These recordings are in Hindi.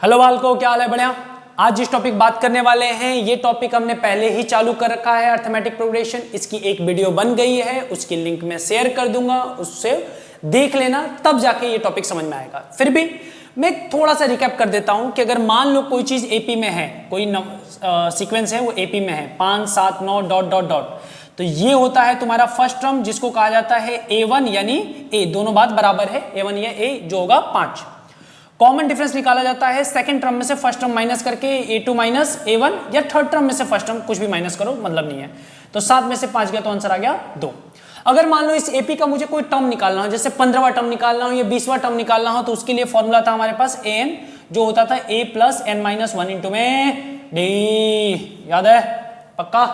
हेलो बालको, क्या हाल है? बढ़िया। आज जिस टॉपिक बात करने वाले हैं ये टॉपिक हमने पहले ही चालू कर रखा है, अर्थमेटिक प्रोग्रेशन। इसकी एक वीडियो बन गई है, उसकी लिंक मैं शेयर कर दूंगा, उससे देख लेना, तब जाके ये टॉपिक समझ में आएगा। फिर भी मैं थोड़ा सा रिकैप कर देता हूं कि अगर मान लो कोई चीज एपी में है, कोई सीक्वेंस है वो एपी में है 5 7 9 डॉट डॉट डॉट, तो ये होता है तुम्हारा फर्स्ट टर्म जिसको कहा जाता है a1 यानी a, दोनों बात बराबर है, a1 या a जो होगा 5। कॉमन डिफरेंस निकाला जाता है सेकंड टर्म में से फर्स्ट टर्म माइनस करके a2 माइनस a1, या थर्ड टर्म में से फर्स्ट टर्म, कुछ भी माइनस करो मतलब नहीं है। तो 7 में से 5 गया तो आंसर आ गया 2। अगर मान लो इस एपी का मुझे कोई टर्म निकालना हो, जैसे 15वां टर्म निकालना हो या 20वां टर्म निकालना हो, तो उसके लिए फॉर्मूला था हमारे पास an, जो होता था a plus n minus 1 into में d। याद है? पक्का?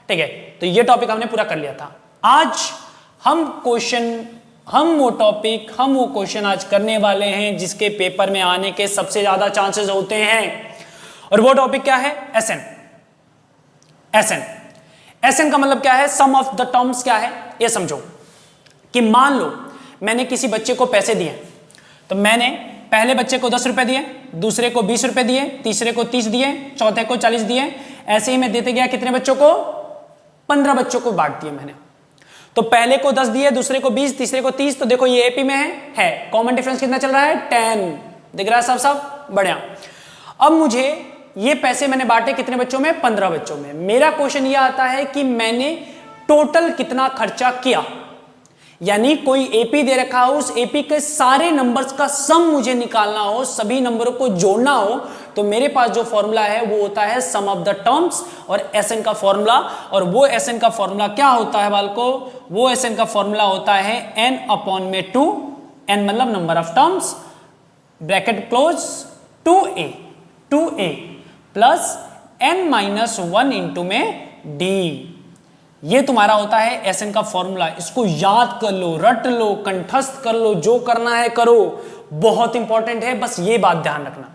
ठीक है, तो ये टॉपिक हमने पूरा कर लिया था। आज हम वो क्वेश्चन आज करने वाले हैं जिसके पेपर में आने के सबसे ज्यादा चांसेस होते हैं। और वो टॉपिक क्या है? एसएन। एसएन का मतलब क्या है? सम ऑफ द टर्म्स क्या है ये समझो। कि मान लो मैंने किसी बच्चे को पैसे दिए, तो मैंने पहले बच्चे को 10 रुपए दिए, दूसरे को 20 रुपए दिए, तीसरे को 30 दिए, चौथे को 40 दिए। ऐसे ही मैं देते गया कितने बच्चों को? 15 बच्चों को बांट दिए मैंने। तो पहले को 10 दिए, दूसरे को 20, तीसरे को 30। तो देखो ये एपी में है। कॉमन डिफरेंस कितना चल रहा है? 10। दिख रहा है सब बढ़िया। अब मुझे ये पैसे मैंने बांटे कितने बच्चों में? 15 बच्चों में। मेरा क्वेश्चन ये आता है कि मैंने टोटल कितना खर्चा किया, यानी कोई एपी दे रखा हो, उस एपी के सारे नंबर्स का सम मुझे निकालना हो, सभी नंबरों को जोड़ना हो, तो मेरे पास जो फॉर्मूला है वो होता है सम ऑफ द टर्म्स और एसएन का फॉर्मूला। और वो एसएन का फॉर्मूला क्या होता है बालको? वो एसएन का फॉर्मूला होता है n अपॉन में 2, n मतलब number of terms, bracket close, 2a plus n minus 1 into में d। ये तुम्हारा होता है एसएन का फॉर्मूला। इसको याद कर लो, रट लो, कंठस्थ कर लो, जो करना है करो, बहुत इंपॉर्टेंट है, बस ये बात ध्यान रखना।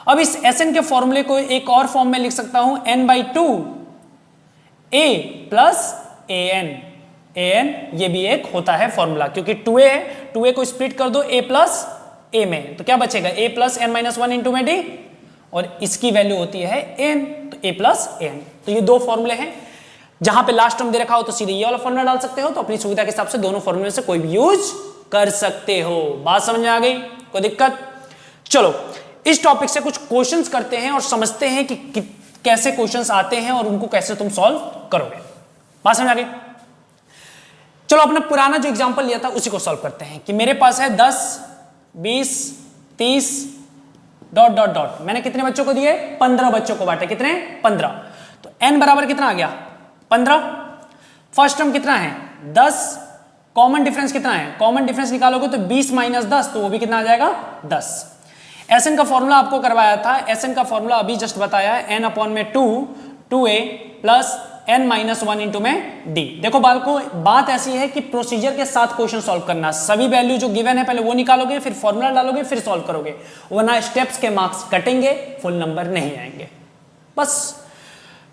अब इस एसएन के फॉर्मूले को एक और फॉर्म में लिख सकता हूं, n/2 a प्लस an ये भी एक होता है फॉर्मूला, क्योंकि 2a है, 2a को स्प्लिट कर दो a प्लस a में, तो क्या बचेगा? a plus n minus 1 into में d, और इसकी वैल्यू होती है n, तो a प्लस an। तो ये दो फॉर्मूले हैं। जहां पे लास्ट टर्म दे रखा हो तो सीधे ये वाला फॉर्मूला डाल सकते हो, तो अपनी सुविधा के हिसाब से दोनों फॉर्मूले से कोई भी यूज कर सकते हो। बात समझ में आ गई? कोई दिक्कत? चलो इस टॉपिक से कुछ क्वेश्चंस करते हैं और समझते हैं कि कैसे क्वेश्चंस आते हैं और उनको कैसे तुम सॉल्व करोगे। बात समझ आ गई? चलो अपना पुराना जो एग्जांपल लिया था उसी को सॉल्व करते हैं। कि मेरे पास है 10 20 30 डॉट डॉट डॉट, मैंने कितने बच्चों को दिए? 15 बच्चों को बांटे। कितने? 15। तो n बराबर कितना आ गया? 15। फर्स्ट टर्म कितना है? 10। कॉमन डिफरेंस कितना है? कॉमन डिफरेंस निकालोगे तो 20 माइनस 10, तो वो भी कितना आ जाएगा? 10। एसएन का फॉर्मूला आपको करवाया था, एसएन का फॉर्मूला अभी जस्ट बताया है, n अपॉन में 2a plus n minus 1 into में d। देखो बालको, बात ऐसी है कि प्रोसीजर के साथ क्वेश्चन सॉल्व करना। सभी वैल्यू जो गिवन है पहले वो निकालोगे, फिर फॉर्मूला डालोगे, फिर सॉल्व करोगे, वरना स्टेप्स के मार्क्स कटेंगे, फुल नंबर नहीं आएंगे। बस।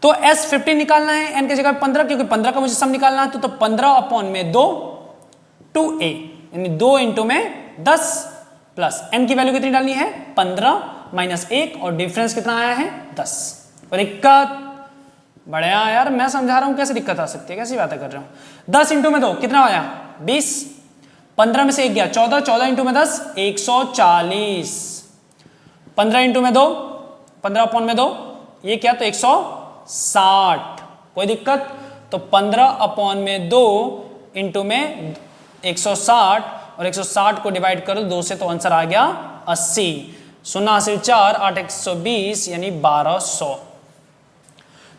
तो S15 निकालना है n की जगह 15, क्योंकि 15 का मुझे सम निकालना है, तो 15 अपॉन में 2a यानी 2 इंटू में 10 प्लस n की वैल्यू कितनी डालनी है? 15 माइनस 1, और डिफरेंस कितना आया है? 10। और दिक्कत? बढ़िया यार, मैं समझा रहा हूं, कैसे दिक्कत आ सकती है, कैसी बातें कर रहा हूं। 10 इंटू में 2 कितना आया? 20। 15 में से 1 गया 14, 14 इंटू में 10 140। 15 इंटू में 2, 15 अपॉन में 2, ये क्या? तो 160। कोई दिक्कत? तो 15 अपॉन में 2 इंटू में 160, और 160 को डिवाइड करो 2 से, तो आंसर आ गया 80। 0 से 4 8 120 यानी 1200।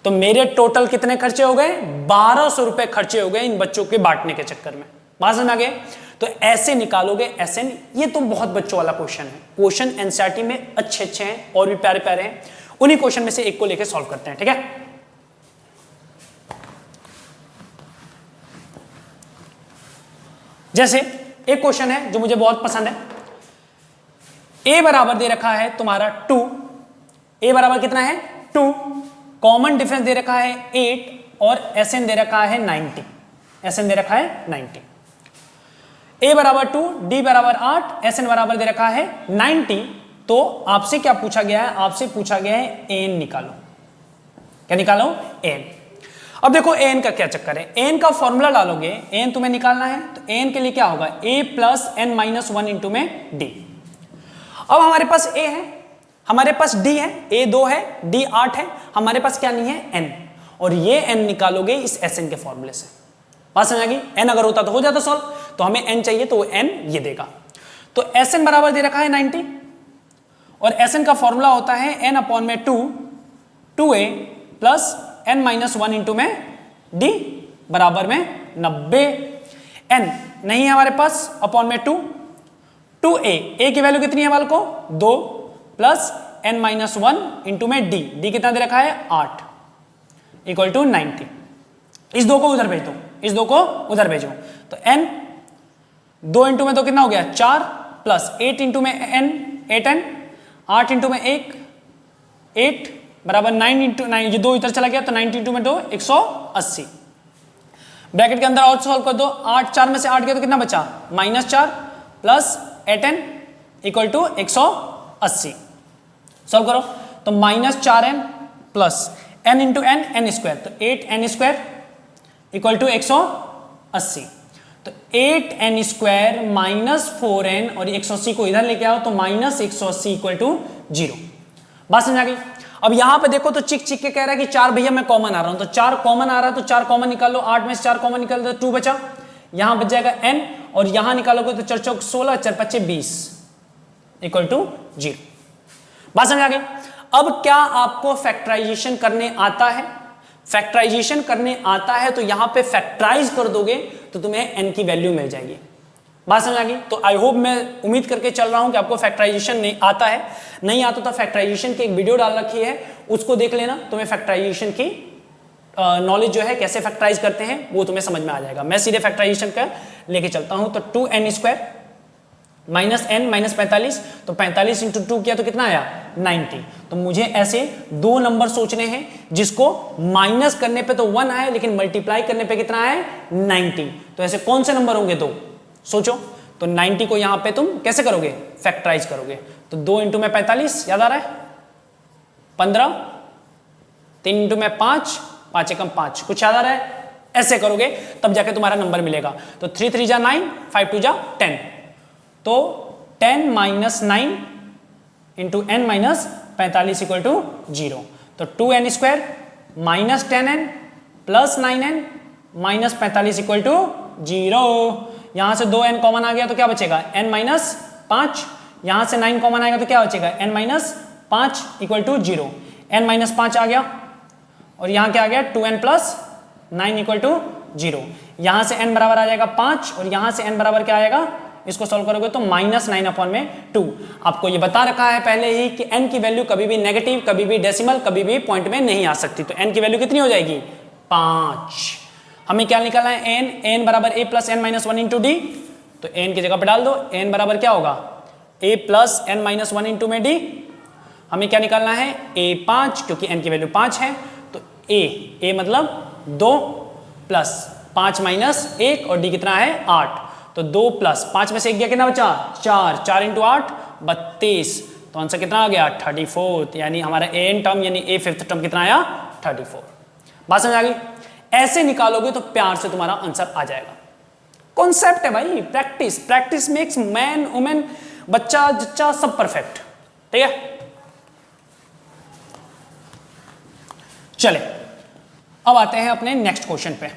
तो मेरे टोटल कितने खर्चे हो गए? 1200 रुपए खर्चे हो गए इन बच्चों के बांटने के चक्कर में। बात समझ आ गए? तो ऐसे निकालोगे एसएन। ये तो बहुत बच्चों वाला क्वेश्चन है। क्वेश्चन एनसीईआरटी में अच्छे हैं और भी प्यारे प्यारे हैं, उन्हीं क्वेश्चन में से एक को लेकर सॉल्व करते हैं। ठीक है, जैसे एक क्वेश्चन है जो मुझे बहुत पसंद है। a बराबर दे रखा है तुम्हारा 2, a बराबर कितना है? 2। कॉमन डिफरेंस दे रखा है 8 और एसएन दे रखा है 90। एसएन दे रखा है 90। a बराबर 2, d बराबर 8, एसएन बराबर दे रखा है 90। तो आपसे क्या पूछा गया है, आपसे पूछा गया है एन निकालो। क्या निकालो? एन। अब देखो एन का क्या चक्कर है, एन का फॉर्मूला डालोगे, एन तुम्हें निकालना है तो एन के लिए क्या होगा, ए प्लस एन माइनस 1 इंटू में डी। अब हमारे पास ए है, हमारे पास डी है, ए 2 है, डी 8 है, हमारे पास क्या नहीं है, एन। और ये एन निकालोगे इस एस एन के फॉर्मूले से। बात समझ आ गई? एन अगर होता तो हो जाता सॉल्व, तो हमें एन चाहिए तो वो एन ये देगा। तो एस एन बराबर दे रखा है 90 और एस एन का फॉर्मूला होता है एन अपॉन में 2a plus n minus 1 into में डी बराबर में 90। एन नहीं है हमारे पास, अपॉन में 2a, ए की वैल्यू कितनी है वाल को 2 प्लस एन माइनस 1 इंटू में डी कितना दे रखा है 8 इक्वल टू 90। इस दो को उधर भेज दो, इस दो को उधर भेजो, तो n 2 इंटू में तो कितना हो गया 4 प्लस 8 इंटू में n 8n 8 इंटू में 8 बराबर 9 इंटू 9, ये 2 इधर चला गया तो 90 इंटू में 2 180। ब्रैकेट के अंदर और सॉल्व कर दो, 8 4 में से 8 गया तो कितना बचा -4 plus 8n equal to 180। Solve करो तो -4n plus n into n square, तो 8n स्क्वायर इक्वल टू 180। तो 8n स्क्वायर माइनस 4n और 180 को इधर लेके आओ तो -180 इक्वल टू 0। बात समझ आ गई? अब यहां पे देखो तो चिक चिक के कह रहा है कि 4 भैया मैं कॉमन आ रहा हूं, तो 4 कॉमन आ रहा है तो 4 कॉमन निकाल लो, 8 में से 4 कॉमन निकाल दो 2 बचा, यहां बच जाएगा n और यहां निकालोगे तो 4 चौक 16 4 पच्चे 20 इक्वल टू 0। बात समझ आ गई? अब क्या आपको फैक्टराइजेशन करने आता है? फैक्टराइजेशन करने आता है तो यहां पे फैक्टराइज कर दोगे तो तुम्हें n की वैल्यू मिल जाएगी। बात समझ आ गई? तो आई होप, मैं उम्मीद करके चल रहा हूं कि आपको फैक्टराइजेशन नहीं आता है। नहीं आता तो फैक्टराइजेशन की एक वीडियो डाल रखी है, उसको देख लेना, तुम्हें फैक्टराइजेशन की नॉलेज जो है कैसे फैक्टराइज करते हैं वो तुम्हें समझ में आ जाएगा। मैं सीधे फैक्टराइजेशन का लेके चलता हूं, तो 2n square minus n minus 45, तो 45 इंटू 2 किया तो कितना आया 90। तो मुझे ऐसे दो नंबर सोचने हैं जिसको माइनस करने पे तो 1 आए लेकिन मल्टीप्लाई करने पे कितना है 90। तो ऐसे कौन से नंबर होंगे दो, सोचो। तो 90 को यहां पे तुम कैसे करोगे, फैक्टराइज करोगे। तो 2 इंटू में 45 याद आ रहा है 15, 3 इंटू में 5, 5 एकम 5, कुछ याद आ रहा है? ऐसे करोगे तब जाके तुम्हारा नंबर मिलेगा। तो 3 3 जा 9, 5 2 जा 10, तो 10 minus 9 into n minus 45 equal to 0। तो 2n square minus 10n plus 9n minus 45 equal to 0। यहां से 2n कॉमन आ गया तो क्या बचेगा n माइनस 5, यहां से 9 कॉमन आएगा तो क्या बचेगा n minus 5 equal to 0। n minus 5 आ गया और यहां क्या आ गया 2n प्लस 9 इक्वल टू 0। यहां से n बराबर आ जाएगा 5 और यहां से n बराबर क्या आएगा, इसको सॉल्व करोगे तो -9 अपॉन में 2। आपको ये बता रखा है पहले ही कि n की वैल्यू कभी भी नेगेटिव, कभी भी डेसिमल, कभी भी पॉइंट में नहीं आ सकती। तो n की वैल्यू कितनी हो जाएगी 5। हमें क्या निकालना है n बराबर a plus n minus 1 into D. तो n की जगह पे डाल दो, n बराबर क्या होगा a plus n minus 1 into में डी। हमें क्या निकालना है a 5, क्योंकि n की वैल्यू 5 है। तो a मतलब 2 प्लस 5 माइनस 1 और d कितना है 8। तो 2 प्लस 5 में से 1 गया कितना बचा 4, 4 इंटू 8 32। तो आंसर कितना आ गया 34। यानी हमारा एन टर्म यानी ए फिफ्थ टर्म कितना आया 34। बात समझ आ गई? ऐसे निकालोगे तो प्यार से तुम्हारा आंसर आ जाएगा। कॉन्सेप्ट है भाई, practice, practice makes man women, बच्चा जच्चा सब परफेक्ट। ठीक है, चले अब आते हैं अपने नेक्स्ट क्वेश्चन पे।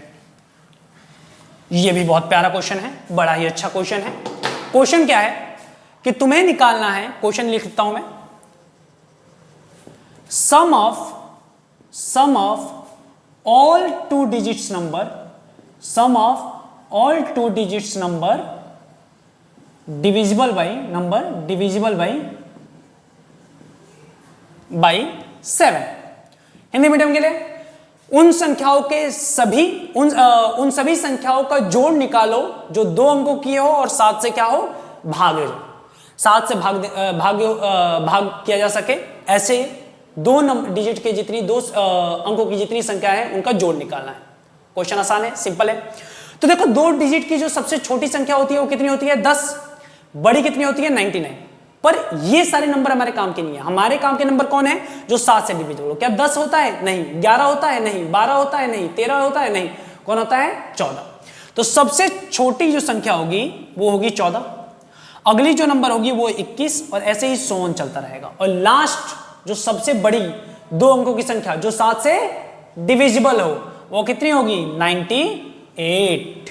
ये भी बहुत प्यारा क्वेश्चन है, बड़ा ही अच्छा क्वेश्चन है। क्वेश्चन क्या है कि तुम्हें निकालना है, क्वेश्चन लिखता हूं मैं, sum of all 2 digits number, sum of all 2 digits number divisible by 7। Hindi medium के लिए उन संख्याओं के सभी उन सभी संख्याओं का जोड़ निकालो जो 2 अंकों की हो और 7 से क्या हो भागे हो, 7 से भाग किया जा सके। ऐसे 2 डिजिट के जितनी 2 अंकों की जितनी संख्या है उनका जोड़ निकालना है। क्वेश्चन आसान है, सिंपल है। तो देखो 2 डिजिट की जो सबसे छोटी संख्या होती है वो कितनी होती है 10, बड़ी कितनी होती है 99। पर ये सारे नंबर हमारे काम के नहीं है। हमारे काम के नंबर कौन है? जो 7 से डिविजिबल हो। क्या 10 होता है? नहीं। 11 होता है? नहीं। 12 होता है? नहीं। 13 होता है? नहीं। कौन होता है? 14। तो सबसे छोटी जो संख्या होगी वो होगी 14, अगली जो नंबर होगी वो 21, और ऐसे ही सोन चलता रहेगा। और लास्ट जो सबसे बड़ी 2 अंकों की संख्या जो 7 से डिविजिबल हो वो कितनी होगी? 98।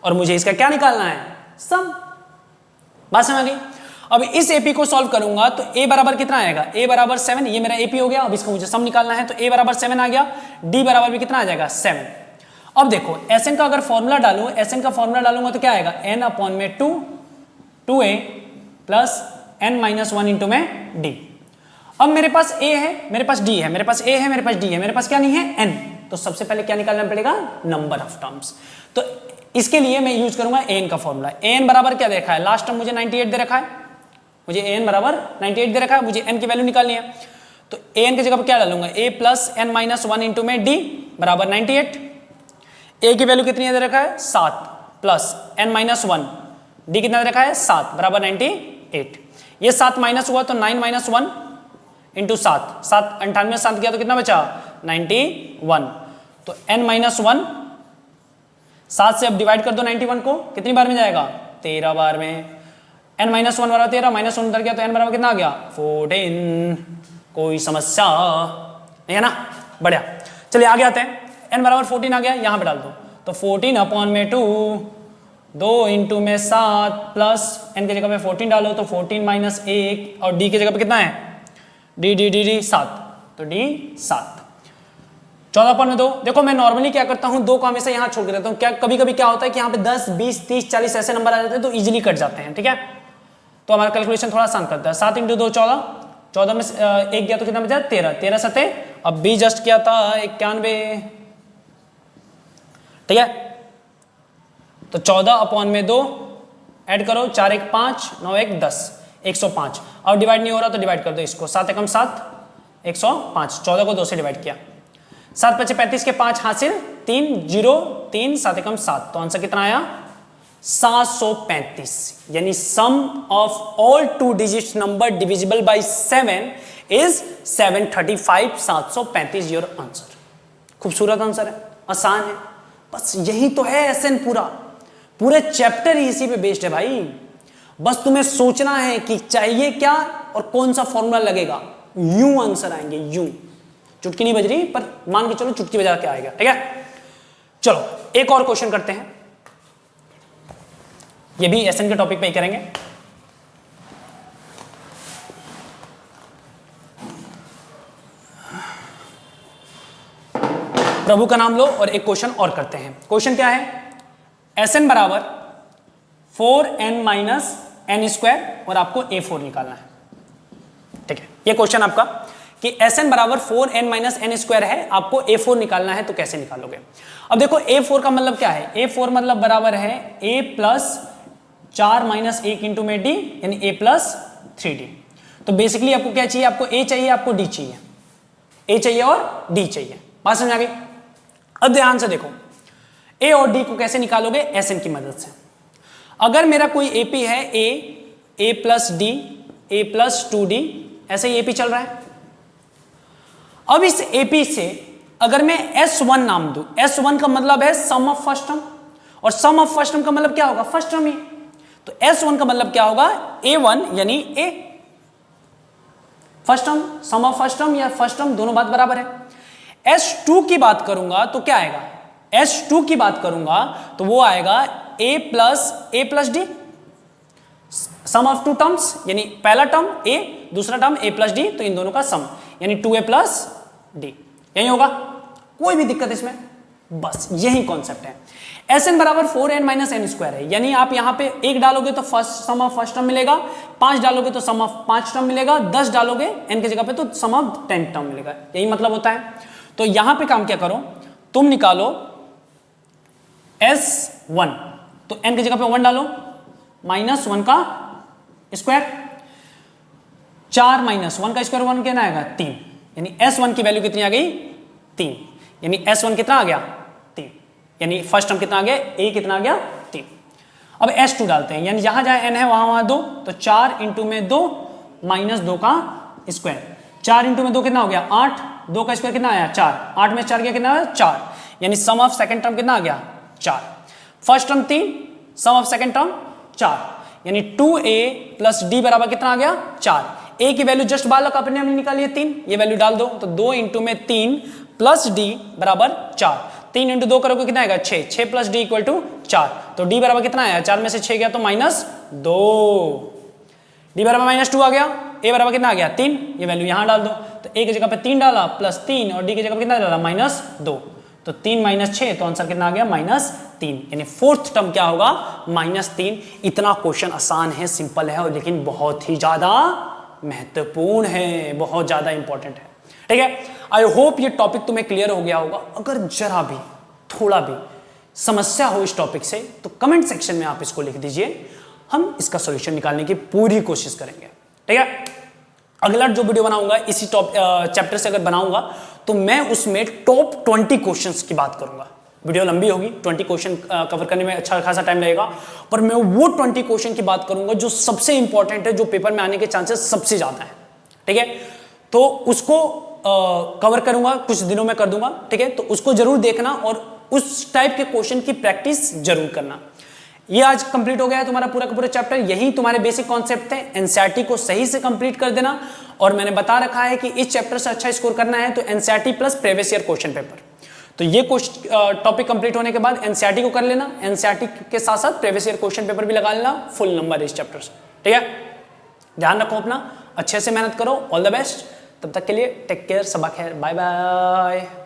और मुझे इसका क्या निकालना है? सम। बात समझ गई? अब इस एपी को सॉल्व करूंगा तो a बराबर कितना आएगा? a बराबर 7, ये मेरा एपी हो गया। अब इसको मुझे सम निकालना है तो a बराबर 7 आ गया, d बराबर भी कितना आ जाएगा? 7। अब देखो Sn का अगर फॉर्मूला डालूं, Sn का फॉर्मूला डालूंगा तो क्या आएगा? n अपॉन में 2a plus n minus 1 into में d। अब मेरे पास a है, मेरे पास d है, मेरे पास a है, मेरे पास d है, मेरे पास क्या नहीं है? n। तो सबसे पहले क्या निकालना पड़ेगा? Number of terms. तो इसके लिए मैं यूज करूंगा an का फॉर्मूला। an बराबर क्या दे रखा है? लास्ट टर्म मुझे 98 दे रखा है, मुझे an बराबर 98 दे रखा है, मुझे n की वैल्यू निकालनी है। तो an की जगह पर क्या डालूंगा? a plus n minus 1 into में d बराबर 98। a की वैल्यू कितनी दे रखा है? 7 प्लस n माइनस 1, d कितना दे रखा है? 7 बराबर 98। ये 7 माइनस हुआ तो 9 माइनस 1 इंटू 7, 7 98 7 किया तो कितना बचा? 91। तो n माइनस 1, 7 से अब डिवाइड कर दो 91 को, कितनी बार में जाएगा? 13 बार में। n माइनस 1 बराबर 13, माइनस 1 उधर गया तो n बराबर कितना आ गया? 14। कोई समस्या नहीं है ना? बढ़िया। चलिए आगे आते हैं। n बराबर 14 आ गया, यहां पे डाल दो। तो 14 अपॉन में 2 इंटू में 7 प्लस n की जगह पे 14 डालो तो 14 माइनस 1, और d की जगह पे कितना है? d 7, तो d 7। 14 अपॉन में 2। देखो मैं नॉर्मली क्या करता हूं, 2 को हमेशा यहां छोड़ के रहता हूं। क्या कभी कभी क्या होता है कि यहाँ पे 10 20 30 40 ऐसे नंबर आ जाते हैं तो इजीली कट जाते हैं, ठीक है? तो हमारा कैलकुलेशन थोड़ा आसान करता है। 7 इंटू 2 14, 14 में 1 गया तो कितना बचा? 13, 13 सते, अब बी जस्ट किया था 91, ठीक है? तो 14 अपॉन में 2 ऐड करो, 4 1 5, 9 1 10, 105। अब डिवाइड नहीं हो रहा तो डिवाइड कर दो इसको, 7 एकम 7, 105। 14 को 2 से डिवाइड किया, 7 5 35 के 5 हासिल, 3 0 3, 7 एकम 7। तो आंसर कितना आया? 735। यानी sum of all 2 digit number divisible by 7 is 735, 735 your answer. खूबसूरत आंसर है, आसान है, बस यही तो है एसएन। पूरे चैप्टर ही इसी पे बेस्ड है भाई। बस तुम्हें सोचना है कि चाहिए क्या और कौन सा फॉर्मूला लगेगा, यूं आंसर आएंगे, यूं। चुटकी नहीं बज रही पर मान के चलो चुटकी बजा के आएगा, ठीक है? चलो एक और क्वेश्चन करते हैं, ये भी एसएन के टॉपिक पे ही करेंगे। प्रभु का नाम लो और एक क्वेश्चन और करते हैं। क्वेश्चन क्या है? Sn बराबर 4n माइनस एन स्क्वायर और आपको a4 निकालना है, ठीक है? ये क्वेश्चन आपका कि Sn बराबर 4n माइनस एन स्क्वायर है, आपको a4 निकालना है, तो कैसे निकालोगे? अब देखो a4 का मतलब क्या है? a4 मतलब बराबर है a प्लस 4 माइनस 1 इंटू में d, यानी a प्लस 3d। तो बेसिकली आपको क्या चाहिए? आपको a चाहिए, आपको d चाहिए, a चाहिए और d चाहिए। बात समझ आ गई? अब ध्यान से देखो, a और d को कैसे निकालोगे? Sn की मदद से। अगर मेरा कोई AP है a plus d, a plus 2d, ऐसे ही AP चल रहा है। अब इस AP से अगर मैं S1 नाम दूं, S1 का मतलब है सम ऑफ फर्स्ट टर्म, और सम ऑफ फर्स्ट टर्म का मतलब क्या होगा? फर्स्ट टर्म ही। तो S1 का मतलब क्या होगा? A1 यानी a first term, sum of first term या फर्स्ट टर्म, दोनों बात बराबर है। S2 की बात करूंगा तो क्या आएगा? S2 की बात करूंगा तो वो आएगा a plus d, sum of 2 terms, यानी पहला टर्म a, दूसरा टर्म a प्लस डी, तो इन दोनों का सम यानी 2a प्लस डी, यही होगा। कोई भी दिक्कत इसमें? बस यही कॉन्सेप्ट है। Sn बराबर 4n माइनस एन स्क्वायर है, यानी आप यहां पे 1 डालोगे तो first sum of first term मिलेगा, 5 डालोगे तो सम ऑफ 5 टर्म मिलेगा, 10 डालोगे n की जगह पे तो सम ऑफ 10 टर्म मिलेगा, यही मतलब होता है। तो यहां पे काम क्या करो, तुम निकालो S1, तो n की जगह पे 1 डालो, माइनस 1 का स्क्वायर, 4 माइनस 1 का स्क्वायर 1 कितना आएगा? 3, यानी S1 की वैल्यू कितनी आ गई? 3, यानी S1 कितना आ गया? 3, यानी फर्स्ट टर्म कितना आ गया? a कितना आ गया? 3। अब S2 डालते हैं, यानी यहां जहां n है वहां 2, तो 4 इंटू में 2 माइनस 2 का स्क्वायर। 4 इंटू में 2 कितना हो गया 8, 2 का स्क्वायर कितना आया 4, 8 में 4 गया कितना आया 4, यानी सम ऑफ सेकंड टर्म कितना आ गया 4। First term 3, sum of second term 4, यानी 2a प्लस d बराबर कितना आ गया 4। a की वैल्यू जस्ट बालक अपने हमने निकाली है 3, ये वैल्यू डाल दो, तो 2 इंटू में 3 प्लस d बराबर 4। 3 इंटू 2 करोगे कितना आएगा 6, 6 प्लस d इक्वल टू 4, तो d बराबर कितना आया 4 में से 6 गया तो -2, d बराबर -2 आ गया। a बराबर कितना आ गया 3, ये वैल्यू यहां डाल दो, तो a की जगह पे 3 डाला प्लस 3 और d की जगह पे कितना डाला -2, तो 3 - 6, तो आंसर कितना आ गया -3, यानी फोर्थ टर्म क्या होगा -3। इतना क्वेश्चन आसान है, सिंपल है, और लेकिन बहुत ही ज्यादा महत्वपूर्ण है, बहुत ज्यादा इंपॉर्टेंट है। ठीक है, आई होप ये टॉपिक तुम्हें क्लियर हो गया होगा। अगर जरा भी थोड़ा भी समस्या हो इस टॉपिक से तो कमेंट सेक्शन में आप इसको लिख दीजिए, हम इसका सॉल्यूशन निकालने की पूरी कोशिश करेंगे। ठीक है, अगला जो वीडियो बनाऊंगा इसी चैप्टर से अगर बनाऊंगा तो मैं उसमें टॉप 20 क्वेश्चंस की बात करूंगा। वीडियो लंबी होगी, 20 क्वेश्चन कवर करने में अच्छा खासा टाइम लगेगा, पर मैं वो 20 क्वेश्चन की बात करूंगा जो सबसे इंपॉर्टेंट है, जो पेपर में आने के चांसेस सबसे ज्यादा है। ठीक है, तो उसको कवर करूंगा, कुछ दिनों में कर दूंगा। ठीक है, तो उसको जरूर देखना और उस टाइप के क्वेश्चन की प्रैक्टिस जरूर करना। ये आज कंप्लीट हो गया है तुम्हारा पूरा का पूरा चैप्टर, यही तुम्हारे बेसिक कॉन्सेप्ट थे। एनसीईआरटी को सही से कंप्लीट कर देना, और मैंने बता रखा है कि इस चैप्टर से अच्छा स्कोर करना है तो NCERT plus previous year question paper, तो ये टॉपिक कंप्लीट होने के बाद एनसीईआरटी को कर लेना, एनसीईआरटी के साथ साथ प्रीवियस ईयर क्वेश्चन पेपर भी लगा लेना, फुल नंबर इस चैप्टर से। ठीक है, ध्यान रखो अपना, अच्छे से मेहनत करो, ऑल द बेस्ट। तब तक के लिए टेक केयर, सबा खैर, बाय बाय।